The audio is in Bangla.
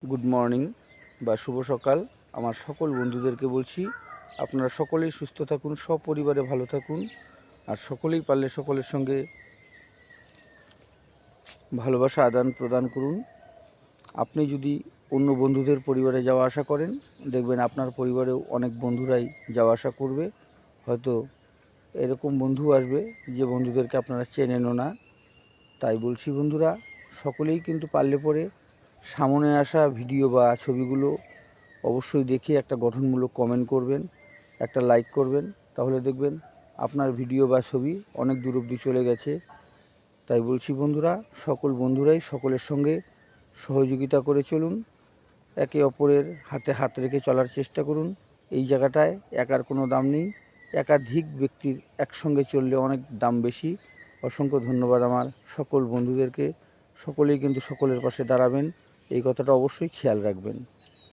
গুড মর্নিং বা শুভ সকাল। আমার সকল বন্ধুদেরকে বলছি, আপনারা সকলেই সুস্থ থাকুন, সপরিবারে ভালো থাকুন, আর সকলেই পারলে সকলের সঙ্গে ভালোবাসা আদান প্রদান করুন। আপনি যদি অন্য বন্ধুদের পরিবারে যাওয়া আসা করেন, দেখবেন আপনার পরিবারেও অনেক বন্ধুরাই যাওয়া আসা করবে। হয়তো এরকম বন্ধু আসবে যে বন্ধুদেরকে আপনারা চেনেনও না। তাই বলছি বন্ধুরা, সকলেই কিন্তু পারলে পরে সামনে আসা ভিডিও বা ছবিগুলো অবশ্যই দেখে একটা গঠনমূলক কমেন্ট করবেন, একটা লাইক করবেন, তাহলে দেখবেন আপনার ভিডিও বা ছবি অনেক দূর অবধি চলে গেছে। তাই বলছি বন্ধুরা, সকল বন্ধুরাই সকলের সঙ্গে সহযোগিতা করে চলুন, একে অপরের হাতে হাত রেখে চলার চেষ্টা করুন। এই জায়গাটায় একার কোনো দাম নেই, একাধিক ব্যক্তির একসঙ্গে চললে অনেক দাম বেশি। অসংখ্য ধন্যবাদ আমার সকল বন্ধুদেরকে। সকলেই কিন্তু সকলের পাশে দাঁড়াবেন, এই কথাটা অবশ্যই খেয়াল রাখবেন।